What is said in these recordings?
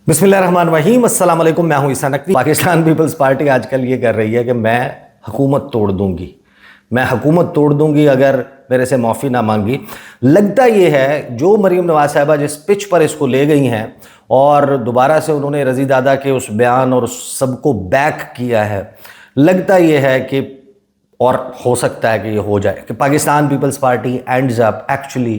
बिस्मिल्लाहिर्रहमानिर्रहीम, अस्सलाम वालेकुम। मैं हूं ईसा नकवी। पाकिस्तान पीपल्स पार्टी आजकल ये कर रही है कि मैं हुकूमत तोड़ दूंगी अगर मेरे से माफ़ी ना मांगी। लगता ये है जो मरीम नवाज साहिबा जिस पिच पर इसको ले गई हैं और दोबारा से उन्होंने रज़ी दादा के उस बयान और उस सबको बैक किया है, लगता ये है कि और हो सकता है कि ये हो जाए कि Pakistan Peoples Party ends up actually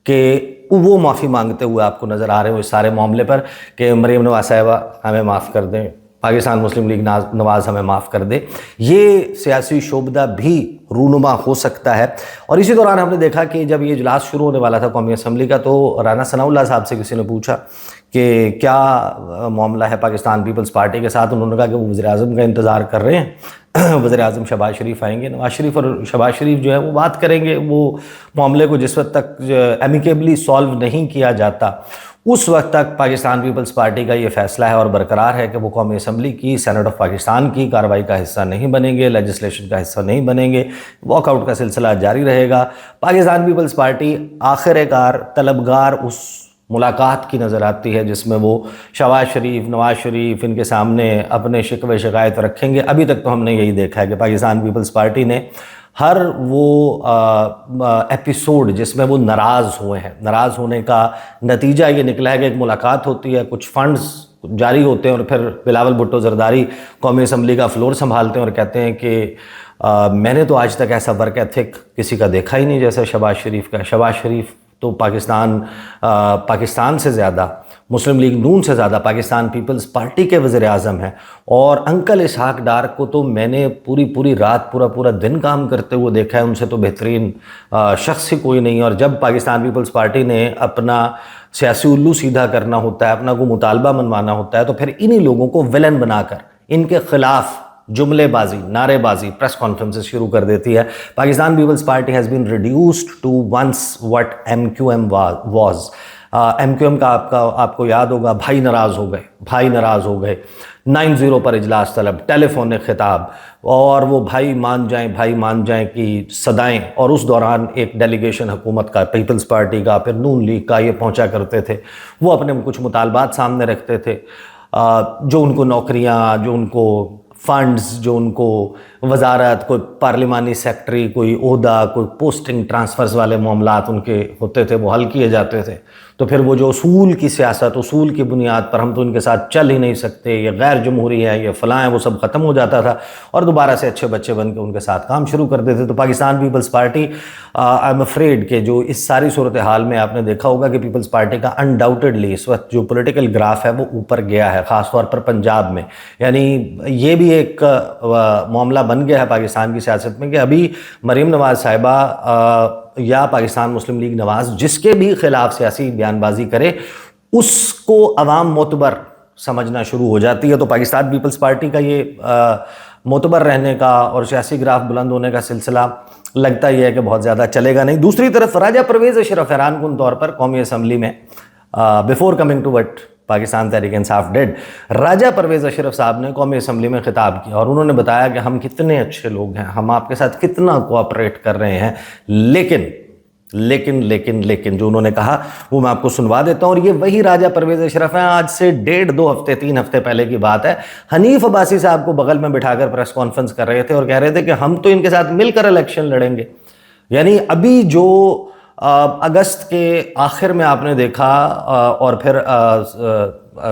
कि वो माफ़ी मांगते हुए आपको नज़र आ रहे हो इस सारे मामले पर कि मरीम नवाज साहिबा हमें माफ़ कर दें, पाकिस्तान मुस्लिम लीग नवाज़ हमें माफ़ कर दे। ये सियासी शोबदा भी रूनुमा हो सकता है। और इसी दौरान हमने देखा कि जब ये इजलास शुरू होने वाला था कौमी असम्बली का, तो राना सनाउल्लाह साहब से किसी ने पूछा कि क्या मामला है पाकिस्तान पीपल्स पार्टी के साथ। उन्होंने कहा कि वो वज़ीर-ए-आज़म का इंतज़ार कर रहे हैं, वज़ीर-ए-आज़म शहबाज शरीफ आएंगे, नवाज शरीफ और शहबाज शरीफ जो है वो बात करेंगे। वो मामले को जिस वक्त तक एमिकेबली सॉल्व नहीं किया जाता उस वक्त तक पाकिस्तान पीपल्स पार्टी का ये फ़ैसला है और बरकरार है कि वो कौमी असम्बली की, सेनेट ऑफ पाकिस्तान की कार्रवाई का हिस्सा नहीं बनेंगे, लेजिस्लेशन का हिस्सा नहीं बनेंगे। वॉकआउट का सिलसिला जारी रहेगा। पाकिस्तान पीपल्स पार्टी आखिरकार तलबगार उस मुलाकात की नज़र आती है जिसमें वो शहबाज शरीफ, नवाज शरीफ इनके सामने अपने शिकवे शिकायत रखेंगे। अभी तक तो हमने यही देखा है कि पाकिस्तान पीपल्स पार्टी ने हर वो एपिसोड जिसमें वो नाराज़ हुए हैं, नाराज़ होने का नतीजा ये निकला है कि एक मुलाकात होती है, कुछ फंड्स जारी होते हैं और फिर बिलावल भुट्टो जरदारी कौमी असम्बली का फ्लोर संभालते हैं और कहते हैं कि मैंने तो आज तक ऐसा वर्क एथिक किसी का देखा ही नहीं जैसा शहबाज शरीफ का। शहबाज शरीफ तो पाकिस्तान से ज़्यादा, मुस्लिम लीग नून से ज़्यादा पाकिस्तान पीपल्स पार्टी के वज़ीर-ए-आज़म हैं। और अंकल इसहाक डार को तो मैंने पूरी रात पूरा दिन काम करते हुए देखा है। उनसे तो बेहतरीन शख्स ही कोई नहीं। और जब पाकिस्तान पीपल्स पार्टी ने अपना सियासी उल्लू सीधा करना होता है, अपना को मुतालबा मनवाना होता है, तो फिर इन्हीं लोगों को विलन बनाकर इनके खिलाफ जुमलेबाजी, नारेबाजी, प्रेस कॉन्फ्रेंसेस शुरू कर देती है। Pakistan Peoples Party has been reduced to once what MQM was. MQM का आपको याद होगा, भाई नाराज़ हो गए 9-0 पर इजलास तलब, टेलीफोनिक खिताब और वो भाई मान जाएं की सदाएं। और उस दौरान एक डेलीगेशन हुकूमत का, पीपल्स पार्टी का, फिर नून लीग का ये पहुंचा करते थे। वो अपने कुछ मुतालबात सामने रखते थे, जो उनको नौकरियां, जो उनको फंड्स, जो उनको वजारत, कोई पार्लिमानी सेक्रेटरी, कोई ओहदा, कोई पोस्टिंग ट्रांसफ़र्स वाले मामलात उनके होते थे, वो हल किए जाते थे। तो फिर वो जो उसूल की सियासत, उसूल की बुनियाद पर हम तो इनके साथ चल ही नहीं सकते, ये गैर जमहूरी है, ये फ़लाँ है, वो सब ख़त्म हो जाता था और दोबारा से अच्छे बच्चे बन के उनके साथ काम शुरू कर देते। तो Pakistan Peoples Party, I am afraid कि जो इस सारी सूरत हाल में आपने देखा होगा कि पीपल्स पार्टी का अनडाउटेडली इस वक्त जो पॉलिटिकल ग्राफ है वो ऊपर गया है, ख़ासतौर पर पंजाब में। यानी ये भी एक मामला बन गया है पाकिस्तान की सियासत में कि अभी मरीम नवाज साहिबा या पाकिस्तान मुस्लिम लीग नवाज जिसके भी खिलाफ सियासी बयानबाजी करे उसको अवाम मोतबर समझना शुरू हो जाती है। तो पाकिस्तान पीपल्स पार्टी का ये मोतबर रहने का और सियासी ग्राफ बुलंद होने का सिलसिला लगता ही है कि बहुत ज़्यादा चलेगा नहीं। दूसरी तरफ राजा परवेज़ अशरफ हैरान कुन तौर पर कौमी असम्बली में before coming to what Pakistan Tehreek Insaf did, Raja Pervez Ashraf साहब ने कौमी असम्बली में खिताब किया और उन्होंने बताया कि हम कितने अच्छे लोग हैं, हम आपके साथ कितना कोऑपरेट कर रहे हैं। लेकिन जो उन्होंने कहा वो मैं आपको सुनवा देता हूँ। और ये वही राजा परवेज़ अशरफ हैं। आज से 1.5-2 हफ्ते 3 हफ्ते पहले की बात है, हनीफ अब्बासी साहब को बगल में बिठाकर प्रेस कॉन्फ्रेंस कर रहे थे और कह रहे थे कि हम तो इनके साथ मिलकर इलेक्शन लड़ेंगे। यानी अभी जो अगस्त के आखिर में आपने देखा और फिर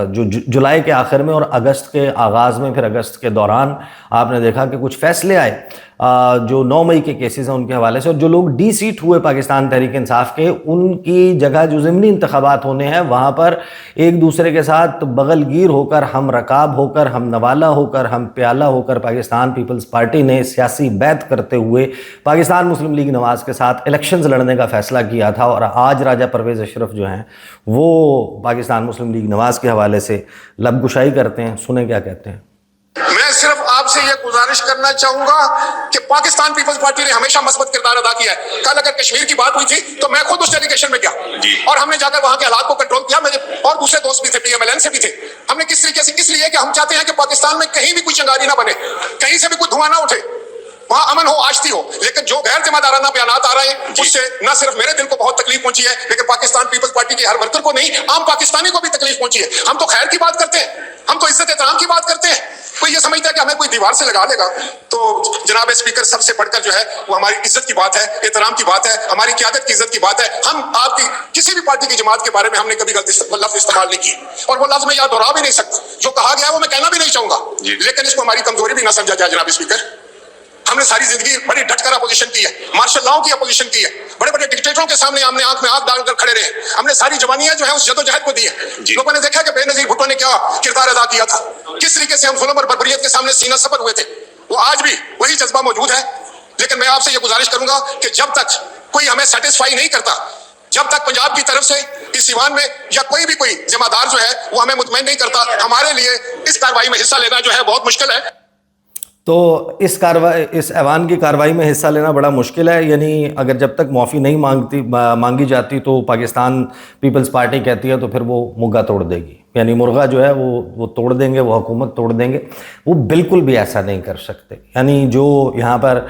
जो जुलाई के आखिर में और अगस्त के आगाज़ में, फिर अगस्त के दौरान आपने देखा कि कुछ फैसले आए जो 9 मई के केसेस हैं उनके हवाले से। और जो लोग डी-सीट हुए पाकिस्तान तहरीक इंसाफ के, उनकी जगह जो ज़िमनी इंतखाबात होने हैं वहाँ पर एक दूसरे के साथ बगलगीर होकर, हम रकाब होकर, हम नवाला होकर, हम प्याला होकर पाकिस्तान पीपल्स पार्टी ने सियासी बैत करते हुए पाकिस्तान मुस्लिम लीग नवाज़ के साथ इलेक्शंस लड़ने का फ़ैसला किया था। और आज राजा परवेज़ अशरफ जो हैं वो पाकिस्तान मुस्लिम लीग नवाज़ के हवाले से लबकुशाई करते हैं। सुने क्या कहते हैं। मैं सिर्फ आपसे यह गुजारिश करना चाहूंगा कि पाकिस्तान पीपल्स पार्टी ने हमेशा मस्बत किरदार अदा किया है। कल अगर कश्मीर की बात हुई थी तो मैं खुद उस डेलीगेशन में गया और हमने जाकर वहां के हालात को कंट्रोल किया। मेरे और दूसरे दोस्त भी थे, PMLN से भी थे। हमने किस तरीके से, इसलिए कि हम चाहते हैं कि पाकिस्तान में कहीं भी कोई चिंगारी ना बने, कहीं से भी कोई धुआं ना उठे। वहां अमन हो, आश्ती हो, लेकिन जो गैर जिम्मेदाराना बयानात आ रहे हैं उससे न सिर्फ मेरे दिल को बहुत तकलीफ पहुंची है, लेकिन पाकिस्तान पीपल्स पार्टी के हर वर्कर को नहीं, आम पाकिस्तानी को भी तकलीफ पहुंची है। हम तो खैर की बात करते हैं, हम तो इज्जत एहतराम की बात करते हैं, कोई ये समझता है कि हमें कोई दीवार से लगा देगा। तो जनाब स्पीकर, सबसे बढ़कर जो है वो हमारी इज्जत की बात है, एहतराम की बात है, हमारी क़यादत की इज्जत की बात है। हम आपकी किसी भी पार्टी की जमात के बारे में हमने कभी गलत लफ्ज इस्तेमाल नहीं किए, और वो लफ्ज मैं यहाँ दोहरा भी नहीं सकता, जो कहा गया है वो मैं कहना भी नहीं चाहूंगा, लेकिन इसको हमारी कमजोरी भी ना समझा जाए। जनाब स्पीकर, हमने सारी जिंदगी बड़ी डटकर अपोजिशन की है, मार्शल लॉ की अपोजिशन की है, बड़े बड़े डिक्टेटरों के सामने हमने आंख में आंख डालकर खड़े रहे, हमने सारी जवानियां जो है उस जदोजहद को दी है। लोगों ने देखा कि बेनजीर भुट्टो ने क्या किरदार अदा किया था, किस तरीके से हम जुल्म और बर्बरियत के सामने सीना सपर हुए थे। वो आज भी वही जज्बा मौजूद है, लेकिन मैं आपसे ये गुजारिश करूंगा कि जब तक कोई हमें सेटिस्फाई नहीं करता, जब तक पंजाब की तरफ से इस ईवान में या कोई भी कोई जिम्मेदार जो है वो हमें मुतमईन नहीं करता, हमारे लिए इस कार्रवाई में हिस्सा लेना जो है बहुत मुश्किल है। तो इस ऐवान की कार्रवाई में हिस्सा लेना बड़ा मुश्किल है, यानी अगर जब तक माफ़ी नहीं मांगी जाती तो पाकिस्तान पीपल्स पार्टी कहती है तो फिर वो मुर्गा तोड़ देगी, यानी मुर्गा जो है वो तोड़ देंगे, वो हुकूमत तोड़ देंगे। वो बिल्कुल भी ऐसा नहीं कर सकते। यानी जो यहाँ पर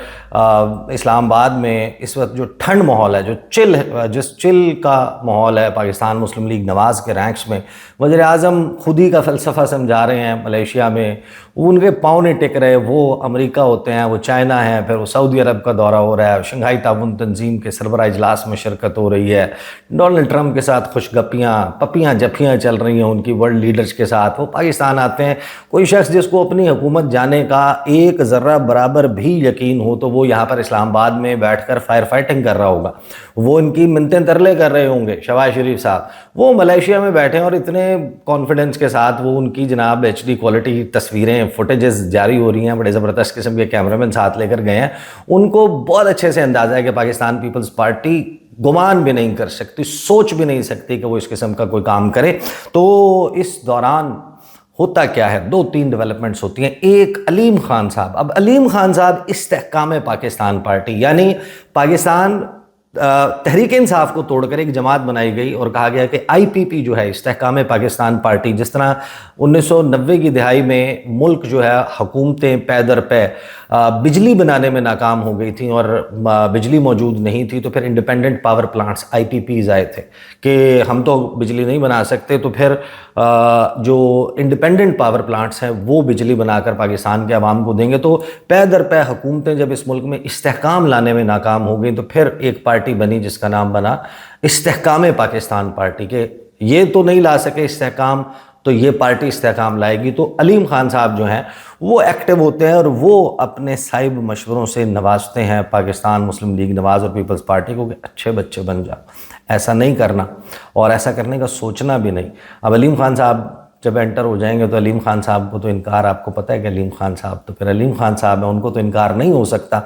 इस्लामाबाद में इस वक्त जो ठंड माहौल है, जो चिल है, जिस चिल का माहौल है पाकिस्तान मुस्लिम लीग नवाज़ के रैंक्स में, वज़ीर आज़म खुद ही का फ़लसफ़ा समझा रहे हैं मलेशिया में, उनके पाँव नहीं टिक रहे, वो अमेरिका होते हैं, वो चाइना है, फिर वो सऊदी अरब का दौरा हो रहा है, शंघाई ताउन तंजीम के सरबराह इजलास में शिरकत हो रही है, डोनाल्ड ट्रंप के साथ खुशगपियाँ पपियाँ जफियाँ चल रही हैं उनकी वर्ल्ड लीडर्स के साथ। वो पाकिस्तान आते हैं। कोई शख्स जिसको अपनी हुकूमत जाने का एक ज़र्रा बराबर भी यकीन हो तो वो यहाँ पर इस्लामाबाद में बैठकर फायर फाइटिंग कर रहा होगा, वो इनकी मिन्नतें तरले कर रहे होंगे। शहबाज शरीफ साहब वो मलेशिया में बैठे हैं और इतने कॉन्फिडेंस के साथ वो उनकी जनाब HD क्वालिटी तस्वीरें फुटेजेस जारी हो रही हैं, बड़े ज़बरदस्त किस्म के कैमरामैन साथ लेकर गए हैं। उनको बहुत अच्छे से अंदाज़ा है कि पाकिस्तान पीपल्स पार्टी गुमान भी नहीं कर सकती, सोच भी नहीं सकती कि वो इस किस्म का कोई काम करे। तो इस दौरान होता क्या है, 2-3 डेवलपमेंट्स होती हैं। एक, अलीम खान साहब, अब अलीम खान साहब इस्तेहकाम पाकिस्तान पार्टी, यानी पाकिस्तान तहरीक इंसाफ को तोड़कर एक जमात बनाई गई और कहा गया कि IPP जो है इस्तेहकाम पाकिस्तान पार्टी, जिस तरह 1990 की दिहाई में मुल्क जो है हुकूमतें पै दर पै बिजली बनाने में नाकाम हो गई थी और बिजली मौजूद नहीं थी, तो फिर इंडिपेंडेंट पावर प्लांट्स IPPs आए थे कि हम तो बिजली नहीं बना सकते, तो फिर जो इंडिपेंडेंट पावर प्लांट्स हैं वो बिजली बनाकर पाकिस्तान के अवाम को देंगे। तो पै दर पै हुकूमतें जब इस मुल्क में इस्तेहकाम लाने में नाकाम हो गई तो फिर एक पार्टी बनी जिसका नाम बना इस्तेहकाम पाकिस्तान पार्टी के। ये तो नहीं ला सके इस्तेहकाम, तो ये पार्टी इस्तेहकाम लाएगी। तो अलीम खान साहब जो हैं वो एक्टिव होते हैं और वो अपने साहिब मशवरों से नवाजते हैं पाकिस्तान मुस्लिम लीग नवाज़ और पीपल्स पार्टी को कि अच्छे बच्चे बन जाओ। ऐसा नहीं करना और ऐसा करने का सोचना भी नहीं। अब अलीम खान साहब जब एंटर हो जाएंगे तो अलीम खान साहब को तो इनकार, आपको पता है कि अलीम खान साहब तो फिर अलीम खान साहब है, उनको तो इनकार नहीं हो सकता।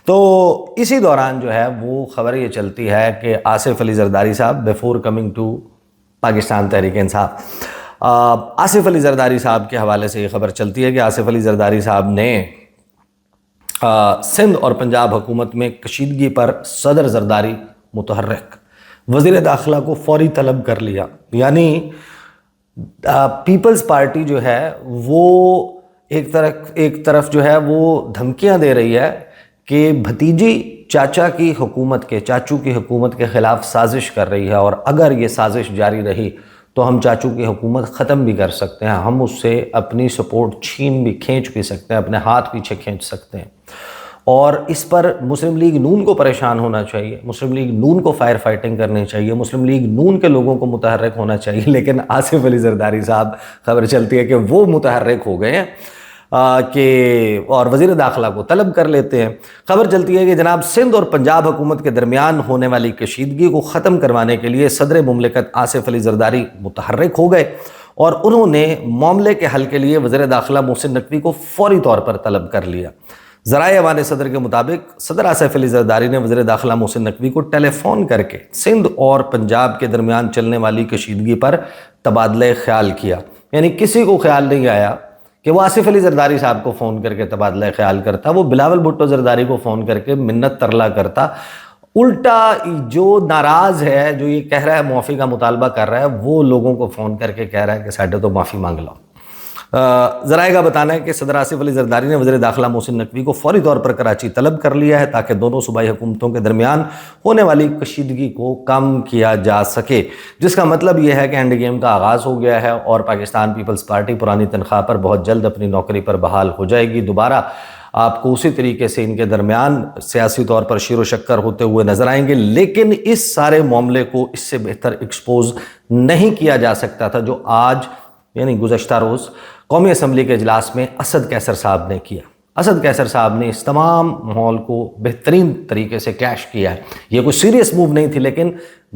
तो इसी दौरान जो है वो ख़बर ये चलती है कि आसिफ अली जरदारी साहब, before coming to Pakistan Tehreek इंसाफ, आसिफ अली जरदारी साहब के हवाले से ये खबर चलती है कि आसिफ अली जरदारी साहब ने सिंध और पंजाब हुकूमत में कशीदगी पर सदर जरदारी मुतहर्रिक, वज़ीर दाखिला को फौरी तलब कर लिया। यानी पीपल्स पार्टी जो है वो एक तरफ जो है वो धमकियां दे रही है कि भतीजी चाचू की हुकूमत के ख़िलाफ़ साजिश कर रही है और अगर ये साजिश जारी रही तो हम चाचू की हुकूमत ख़त्म भी कर सकते हैं, हम उससे अपनी सपोर्ट खींच भी सकते हैं, अपने हाथ पीछे खींच सकते हैं। और इस पर मुस्लिम लीग नून को परेशान होना चाहिए, मुस्लिम लीग नून को फायर फाइटिंग करनी चाहिए, मुस्लिम लीग नून के लोगों को मुतहर्रिक होना चाहिए। लेकिन आसिफ अली जरदारी साहब, खबर चलती है कि वो मुतहर्रिक हो गए हैं कि और वज़ीर दाखिला को तलब कर लेते हैं। खबर चलती है कि जनाब सिंध और पंजाब हुकूमत के दरमियान होने वाली कशीदगी को ख़त्म करवाने के लिए सदर मुमलिकत आसिफ अली जरदारी मुतहर्रिक हो गए और उन्होंने मामले के हल के लिए वज़ीर दाखिला मोहसिन नकवी को फौरी तौर पर तलब कर लिया। ज़राए अवान सदर के मुताबिक सदर आसिफ अली जरदारी ने वज़ीर दाखिला मोहसिन नकवी को टेलीफोन करके सिंध और पंजाब के दरमियान चलने वाली कशीदगी पर तबादला ख्याल किया। यानी किसी को ख्याल नहीं आया कि वो आसिफ अली जरदारी साहब को फ़ोन करके तबादला ख्याल करता, वो बिलावल भुट्टो जरदारी को फ़ोन करके मिन्नत तरला करता। उल्टा जो नाराज़ है, जो ये कह रहा है माफ़ी का मुतालबा कर रहा है, वो लोगों को फ़ोन करके कह रहा है कि साढ़े तो माफ़ी मांग लो। ذرائع کا بتانا ہے کہ صدر آصف علی زرداری نے وزیر داخلہ محسن نقوی کو فوری طور پر کراچی طلب کر لیا ہے تاکہ دونوں صوبائی حکومتوں کے درمیان ہونے والی کشیدگی کو کم کیا جا سکے، جس کا مطلب یہ ہے کہ اینڈ گیم کا آغاز ہو گیا ہے اور پاکستان پیپلز پارٹی پرانی تنخواہ پر بہت جلد اپنی نوکری پر بحال ہو جائے گی۔ دوبارہ آپ کو اسی طریقے سے ان کے درمیان سیاسی طور پر شیر و شکر ہوتے ہوئے نظر آئیں گے، لیکن اس سارے معاملے کو اس سے بہتر ایکسپوز نہیں کیا جا سکتا تھا جو آج یعنی گزشتہ روز قومی اسمبلی کے اجلاس میں اسد قیصر صاحب نے کیا۔ اسد قیصر صاحب نے اس تمام ماحول کو بہترین طریقے سے کیش کیا ہے۔ یہ کوئی سیریس موو نہیں تھی، لیکن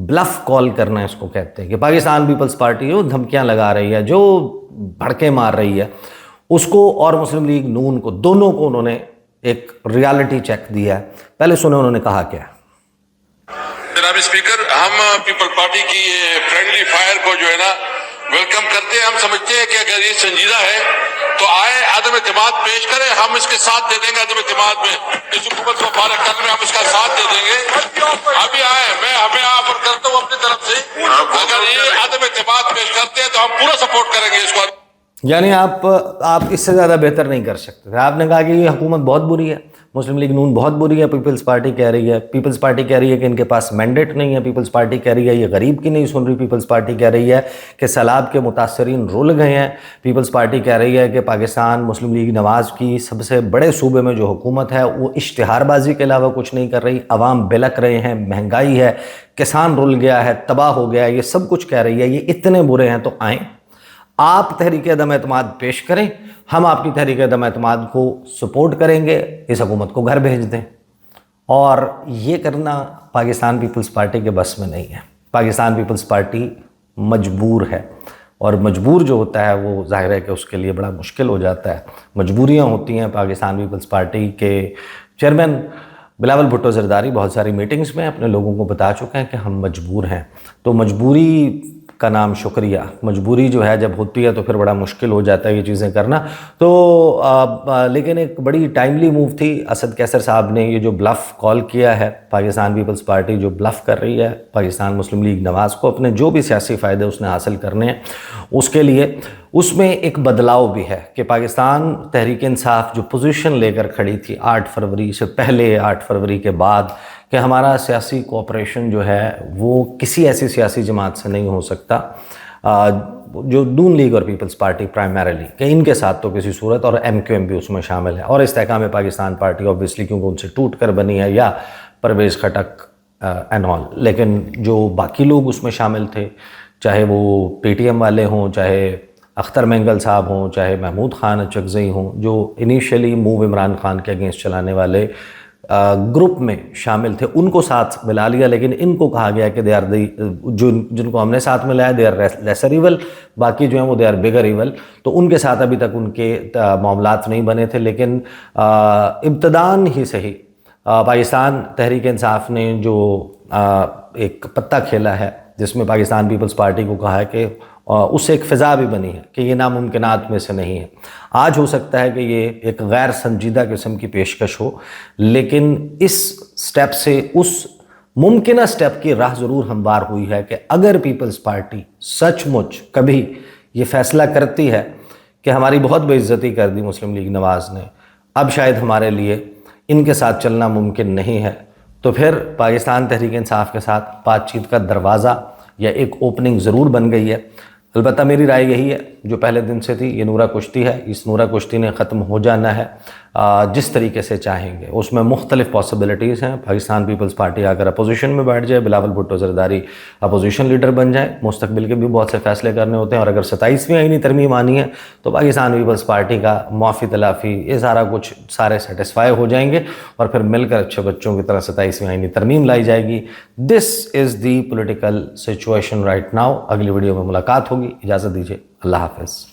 بلف کال کرنا اس کو کہتے ہیں کہ پاکستان پیپلز پارٹی جو دھمکیاں لگا رہی ہے، جو بھڑکے مار رہی ہے، اس کو اور مسلم لیگ نون کو، دونوں کو انہوں نے ایک ریالٹی چیک دیا ہے۔ پہلے سنیں انہوں نے کہا کیا ہے۔ جناب اسپیکر، ہم پیپل پارٹی کی فرینڈلی فائر کو جو ہے نا ویلکم کرتے ہیں۔ ہم سمجھتے ہیں کہ اگر یہ سنجیدہ ہے تو آئے عدم اعتماد پیش کریں، ہم اس کے ساتھ دے دیں گے۔ عدم اعتماد میں اس حکومت کو فارغ کرنے میں ہم اس کا ساتھ دے دیں گے۔ ابھی آئے، میں ہمیں آفر کرتا ہوں اپنی طرف سے، اگر یہ عدم اعتماد پیش کرتے ہیں تو ہم پورا سپورٹ کریں گے اس کو۔ یعنی آپ اس سے زیادہ بہتر نہیں کر سکتے تھے۔ آپ نے کہا کہ یہ حکومت بہت بری ہے، مسلم لیگ نون بہت بری ہے، پیپلز پارٹی کہہ رہی ہے، پیپلز پارٹی کہہ رہی ہے کہ ان کے پاس مینڈیٹ نہیں ہے، پیپلز پارٹی کہہ رہی ہے یہ غریب کی نہیں سن رہی، پیپلز پارٹی کہہ رہی ہے کہ سیلاب کے متاثرین رول گئے ہیں، پیپلز پارٹی کہہ رہی ہے کہ پاکستان مسلم لیگ نواز کی سب سے بڑے صوبے میں جو حکومت ہے وہ اشتہار بازی کے علاوہ کچھ نہیں کر رہی، عوام بلک رہے ہیں، مہنگائی ہے، کسان رول گیا ہے، تباہ ہو گیا ہے، یہ سب کچھ کہہ رہی ہے۔ یہ اتنے برے ہیں تو آئیں آپ تحریک عدم اعتماد پیش کریں، ہم آپ کی تحریک عدم اعتماد کو سپورٹ کریں گے، اس حکومت کو گھر بھیج دیں۔ اور یہ کرنا پاکستان پیپلز پارٹی کے بس میں نہیں ہے۔ پاکستان پیپلز پارٹی مجبور ہے، اور مجبور جو ہوتا ہے وہ ظاہر ہے کہ اس کے لیے بڑا مشکل ہو جاتا ہے۔ مجبوریاں ہوتی ہیں۔ پاکستان پیپلز پارٹی کے چیئرمین بلاول بھٹو زرداری بہت ساری میٹنگز میں اپنے لوگوں کو بتا چکے ہیں کہ ہم مجبور ہیں۔ تو مجبوری کا نام شکریہ، مجبوری جو ہے جب ہوتی ہے تو پھر بڑا مشکل ہو جاتا ہے یہ چیزیں کرنا۔ تو لیکن ایک بڑی ٹائملی موو تھی اسد قیصر صاحب نے، یہ جو بلف کال کیا ہے، پاکستان پیپلز پارٹی جو بلف کر رہی ہے پاکستان مسلم لیگ نواز کو اپنے جو بھی سیاسی فائدے اس نے حاصل کرنے ہیں اس کے لیے، اس میں ایک بدلاؤ بھی ہے کہ پاکستان تحریک انصاف جو پوزیشن لے کر کھڑی تھی 8 فروری سے پہلے، 8 فروری کے بعد، کہ ہمارا سیاسی کوآپریشن جو ہے وہ کسی ایسی سیاسی جماعت سے نہیں ہو سکتا جو نون لیگ اور پیپلز پارٹی پرائمریلی، کہ ان کے ساتھ تو کسی صورت، اور ایم کیو ایم بھی اس میں شامل ہے، اور استحکام پاکستان پارٹی اوبیسلی کیونکہ ان سے ٹوٹ کر بنی ہے، یا پرویز خٹک اینڈ آل، لیکن جو باقی لوگ اس میں شامل تھے، چاہے وہ پی ٹی ایم والے ہوں، چاہے اختر مینگل صاحب ہوں، چاہے محمود خان اچکزئی ہوں، جو انیشیلی موو عمران خان کے اگینسٹ چلانے والے گروپ میں شامل تھے، ان کو ساتھ ملا لیا، لیکن ان کو کہا گیا کہ دے آر دی، جن کو ہم نے ساتھ ملایا دے آر لیسر ایول، باقی جو ہیں وہ دے آر بگر ایول۔ تو ان کے ساتھ ابھی تک ان کے معاملات نہیں بنے تھے، لیکن ابتداءً ہی سے ہی پاکستان تحریک انصاف نے جو ایک پتہ کھیلا ہے جس میں پاکستان پیپلز پارٹی کو کہا ہے کہ اس سے ایک فضا بھی بنی ہے کہ یہ ناممکنات میں سے نہیں ہے۔ آج ہو سکتا ہے کہ یہ ایک غیر سنجیدہ قسم کی پیشکش ہو، لیکن اس سٹیپ سے اس ممکنہ سٹیپ کی راہ ضرور ہموار ہوئی ہے کہ اگر پیپلز پارٹی سچ مچ کبھی یہ فیصلہ کرتی ہے کہ ہماری بہت بے عزتی کر دی مسلم لیگ نواز نے، اب شاید ہمارے لیے ان کے ساتھ چلنا ممکن نہیں ہے، تو پھر پاکستان تحریک انصاف کے ساتھ بات چیت کا دروازہ یا ایک اوپننگ ضرور بن گئی ہے۔ البتہ میری رائے یہی ہے جو پہلے دن سے تھی، یہ نورہ کشتی ہے، اس نورہ کشتی نے ختم ہو جانا ہے جس طریقے سے چاہیں گے۔ اس میں مختلف پاسبلٹیز ہیں۔ پاکستان پیپلز پارٹی اگر اپوزیشن میں بیٹھ جائے، بلاول بھٹو زرداری اپوزیشن لیڈر بن جائے، مستقبل کے بھی بہت سے فیصلے کرنے ہوتے ہیں، اور اگر 27ویں آئینی ترمیم آنی ہے تو پاکستان پیپلز پارٹی کا معافی تلافی یہ سارا کچھ سارے سیٹسفائی ہو جائیں گے، اور پھر مل کر اچھے بچوں کی طرح 27ویں آئینی ترمیم لائی جائے گی۔ دس از دی پولیٹیکل سچویشن رائٹ ناؤ۔ اگلی ویڈیو میں ملاقات ہوگی، اجازت دیجیے، اللہ حافظ۔